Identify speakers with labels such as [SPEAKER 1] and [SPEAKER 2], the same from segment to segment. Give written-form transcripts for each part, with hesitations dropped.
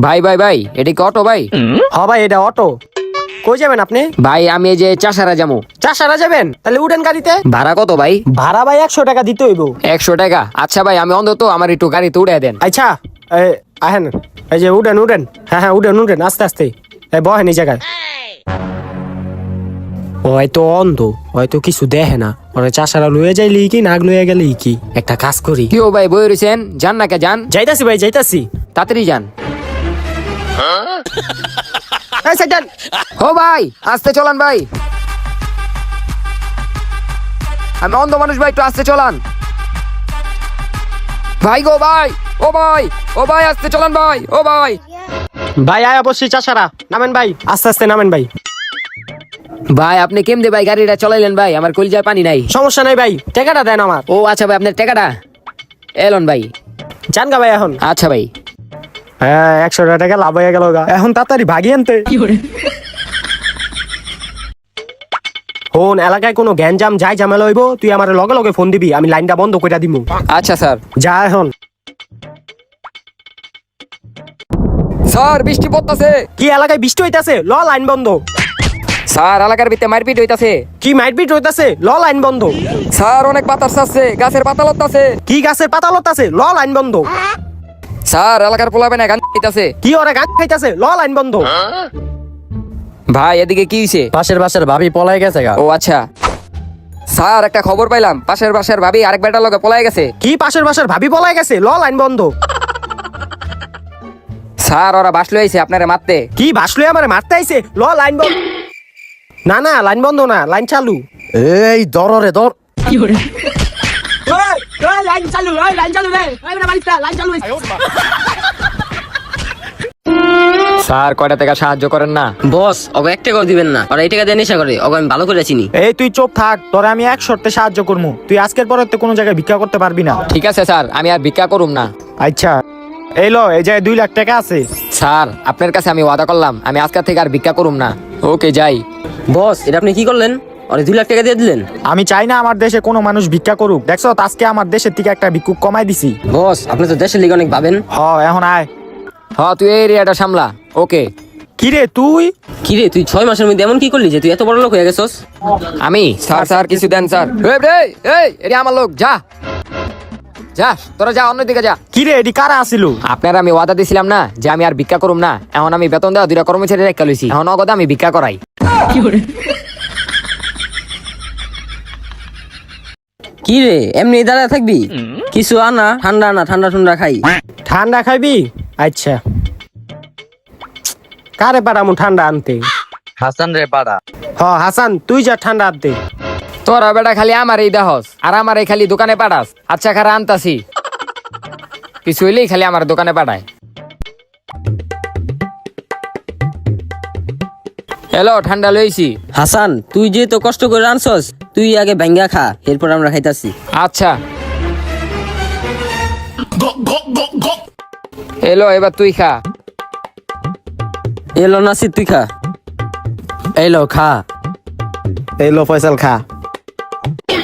[SPEAKER 1] ভাই ভাই ভাই, এটা কি অটো ভাই?
[SPEAKER 2] হ্যাঁ ভাই, এটা অটো। কই যাবেন আপনি?
[SPEAKER 1] ভাই আমি এই যে চাষারা যাবো।
[SPEAKER 2] চাষারা যাবেন? তাহলে উঠেন গাড়িতে।
[SPEAKER 1] ভাড়া কত ভাই?
[SPEAKER 2] ভাড়া ভাই 100 টাকা দিতে হইব।
[SPEAKER 1] 100 টাকা? আচ্ছা ভাই, আমি অন্ধ তো, আমার একটু গাড়িতে উঠে দেন।
[SPEAKER 2] আচ্ছা, আহেন, এই যে উঠেন উঠেন। হ্যাঁ হ্যাঁ, উঠেন উঠেন, আস্তে আস্তে। বহেন এই জায়গায়। হয়তো অন্ধ, হয়তো কিছু দেখে না। ওরা চাষারা লইয়া যাইলি কি না লইয়া গেলি কি? একটা কাজ করি।
[SPEAKER 1] কি ও ভাই, বই রয়েছেন? যান না কে, যান।
[SPEAKER 2] যাইতাছি ভাই, যাইতাছি।
[SPEAKER 1] তাড়াতাড়ি যান।
[SPEAKER 2] এই সাইডান।
[SPEAKER 1] ও ভাই, আস্তে চলান ভাই। আমি অন্ধ মানুষ ভাই, একটু আস্তে চলান। ভাই গো ভাই, ও ভাই, ও ভাই আস্তে চলান ভাই, ও ভাই।
[SPEAKER 2] ভাই আয় অবশ্যই চাষারা, নামেন ভাই, আস্তে আস্তে নামেন ভাই।
[SPEAKER 1] ভাই আপনি কেমনে ভাই গাড়িটা চলাইলেন ভাই? আমার কলিজায় পানি নাই।
[SPEAKER 2] সমস্যা নাই ভাই, টাকাটা দেন আমার।
[SPEAKER 1] ও আচ্ছা ভাই, আপনার টাকাটা এলন ভাই।
[SPEAKER 2] জান গা ভাই এখন।
[SPEAKER 1] আচ্ছা ভাই।
[SPEAKER 2] হ্যাঁ, 100 টাকা লাভ হয়ে গেল গা। এখন তাড়াতাড়ি ভাগি আনতে। ফোন এলাকায় কোনো গ্যাঞ্জাম যাই ঝামেলা হইব, তুই আমার লগে লগে ফোন দিবি, আমি লাইনটা বন্ধ করে দিব।
[SPEAKER 1] আচ্ছা স্যার।
[SPEAKER 2] যা এখন।
[SPEAKER 1] স্যার বৃষ্টি পড়তাছে।
[SPEAKER 2] কি এলাকায় বৃষ্টি হইতাছে? ল লাইন বন্ধ।
[SPEAKER 1] স্যার এলাকার ভিতরে মারপিট হইতাছে।
[SPEAKER 2] কি মাইটপিট হইতাছে? ল লাইন বন্ধ।
[SPEAKER 1] স্যার অনেক বাতাস আছে, গাছের পাতা লতাছে।
[SPEAKER 2] কি গাছের পাতা লতাছে? ল লাইন বন্ধ।
[SPEAKER 1] স্যার এলাকার পোলাবে না গান হইতাছে।
[SPEAKER 2] কি ওরা গান খাইতাছে? ল লাইন বন্ধ।
[SPEAKER 1] ভাই এদিকে কি হইছে?
[SPEAKER 3] পাশের ভাবি পলাই গেছে গা।
[SPEAKER 1] ও আচ্ছা। স্যার একটা খবর পাইলাম, পাশের বাসার ভাবি আরেক বেটার লগে পলাই গেছে।
[SPEAKER 2] কি পাশের বাসার ভাবি পলাই গেছে? ল লাইন বন্ধ।
[SPEAKER 1] স্যার ওরা বাসলো আইছে আপনারে মারতে।
[SPEAKER 2] কি বাসলই আমারে মারতে আইছে? ল লাইন বন্ধ। না না, লাইন বন্ধ না, লাইন চালু।
[SPEAKER 3] এই দররে দর।
[SPEAKER 2] লাইন চালু, লাইন চালু রে। লাইন চালু।
[SPEAKER 1] স্যার কয়টা টাকা সাহায্য করেন না?
[SPEAKER 4] বস ওকে 1 টাকাও দিবেন না, ওরা এই টাকা দিয়ে নেশা করে, ওকে আমি ভালো করে চিনি।
[SPEAKER 2] এই তুই চুপ থাক, তোরে আমি এক শর্তে সাহায্য করবো। তুই আজকের পরে তো কোনো জায়গায় ভিক্ষা করতে পারবি না।
[SPEAKER 1] ঠিক আছে স্যার, আমি আর ভিক্ষা করুম না।
[SPEAKER 2] আচ্ছা, এই লো, এই জায়গায় 2 লাখ টাকা আছে।
[SPEAKER 1] স্যার আপনার কাছে আমি ওয়াদা করলাম, আমি আজকে থেকে আর ভিক্ষা করুম না। ওকে যাই।
[SPEAKER 4] বস এটা আপনি কি করলেন? ওরে 2 লাখ টাকা দিয়ে দিলেন।
[SPEAKER 2] আমি চাই না আমার দেশে কোনো মানুষ ভিক্ষা করুক। দেখছো আজকে আমার দেশের থেকে একটা ভিক্ষুক কমাই দিছি।
[SPEAKER 4] বস আপনি তো দেশের লিগে অনেক ভাবেন।
[SPEAKER 2] এখন আয়।
[SPEAKER 1] হ্যাঁ তুই এই এরিয়াটা সামলা। ওকে।
[SPEAKER 2] কিরে তুই?
[SPEAKER 4] কি রে তুই 6 মাসের মধ্যে এমন কি করলি যে তুই এত বড় লোক হয়ে গেছস?
[SPEAKER 1] আমি স্যার স্যার কিছু দেন স্যার। এই এটা আমার লোক, যা যা, তোরা যা, অন্যদিকে যা।
[SPEAKER 2] কিরে এটি কারা আসিল?
[SPEAKER 1] আপনার আমি ওয়াদা দিছিলাম না যে আমি আর ভিক্ষা করুম না। এখন আমি বেতন দেওয়া 2টা কর্মচারী রেখে লইছি, এখন অগদা আমি ভিক্ষা করাই।
[SPEAKER 4] কি রে এমনি দাঁড়ায় থাকবি? কিছু আনা, ঠান্ডা আনা, ঠান্ডা ঠান্ডা খাই।
[SPEAKER 2] ঠান্ডা খাইবি? আচ্ছা, কারে পারামু ঠান্ডা আনতে?
[SPEAKER 3] হাসান রে পাড়া।
[SPEAKER 2] হাসান, তুই যা ঠান্ডা আনতে।
[SPEAKER 1] তোরা বেটা খালি আমার এই দেহস আর আমার এই খালি দোকানে পাঠাস। আচ্ছা খারা আনতাছি, কিছু হইলেই খালি আমার দোকানে পাঠায়। হ্যালো, ঠান্ডা লইছি।
[SPEAKER 4] হাসান তুই যে তো কষ্ট করে আনছস, তুই আগে ভাঙ্গা খা, এরপর আমরা খাইতাছি।
[SPEAKER 1] আচ্ছা এলো, এবার তুই খা।
[SPEAKER 4] এলো নাসির তুই খা।
[SPEAKER 3] এইলো খা।
[SPEAKER 2] এই লো ফয়সাল, খা।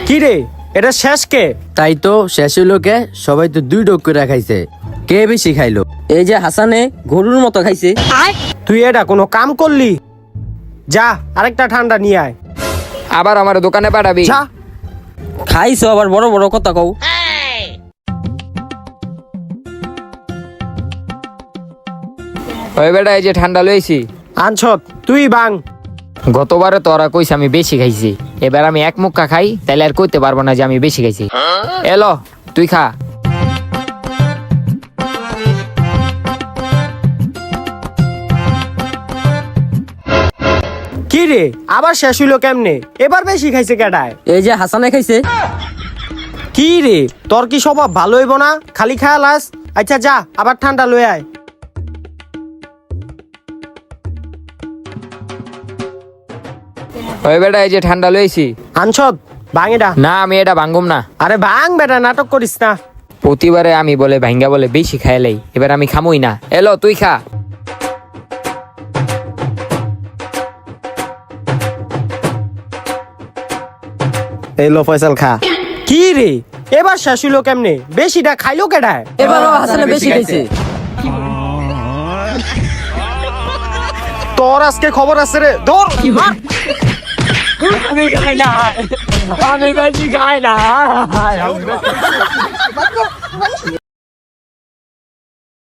[SPEAKER 2] কিরে এটা শেষ কে?
[SPEAKER 3] তাই তো শেষ হইলো কে? সবাই তো 2 ডোক করে খাইছে, কে বেশি খাইলো?
[SPEAKER 4] এই যে হাসানে গরুর মতো খাইছে।
[SPEAKER 2] তুই এটা কোনো কাম করলি? যা আরেকটা ঠান্ডা নিয়ে আয়।
[SPEAKER 1] আবার আমার দোকানে পাঠাবি?
[SPEAKER 2] যা।
[SPEAKER 4] খাইছো আবার বড় বড় কথা কও।
[SPEAKER 1] ওই বেটা এই যে ঠান্ডা লইছি।
[SPEAKER 2] আনছত তুই বাং।
[SPEAKER 1] গতবারে তোরা কইছে আমি বেশি খাইছি, এবার আমি এক মুক্কা খাই, তাইলে আর কইতে পারবো না যে আমি বেশি খাইছি। এলো তুই খা।
[SPEAKER 2] কি রে আবার শেষ হইলো কেমনে? এবার বেশি খাইছে কেডায়?
[SPEAKER 4] এই যে হাসানে খাইছে।
[SPEAKER 2] কি রে তোর কি স্বভাব ভালো হইব না? খালি খায়ালাস। আচ্ছা যা আবার ঠান্ডা লয়ে আয়।
[SPEAKER 1] ওই বেটা এই যে ঠান্ডা লইছি।
[SPEAKER 2] আনছত বাং এটা।
[SPEAKER 1] না আমি এটা ভাঙ্গুম না।
[SPEAKER 2] আরে বাং বেটা, নাটক করিস না।
[SPEAKER 1] প্রতিবারে আমি বলে ভাঙ্গা বলে বেশি খাইলাই, এবার আমি খামুই না। এলো তুই খা।
[SPEAKER 2] এই লো ফয়সাল খা। কি রে এবার শেষ হইলো কেমনে? বেশিটা খাইলো কেডায়?
[SPEAKER 4] এবারও হাসানে বেশি খাইছে।
[SPEAKER 2] তোর আজকে খবর আছে রে, ধর।
[SPEAKER 1] আমি বেশি খাই না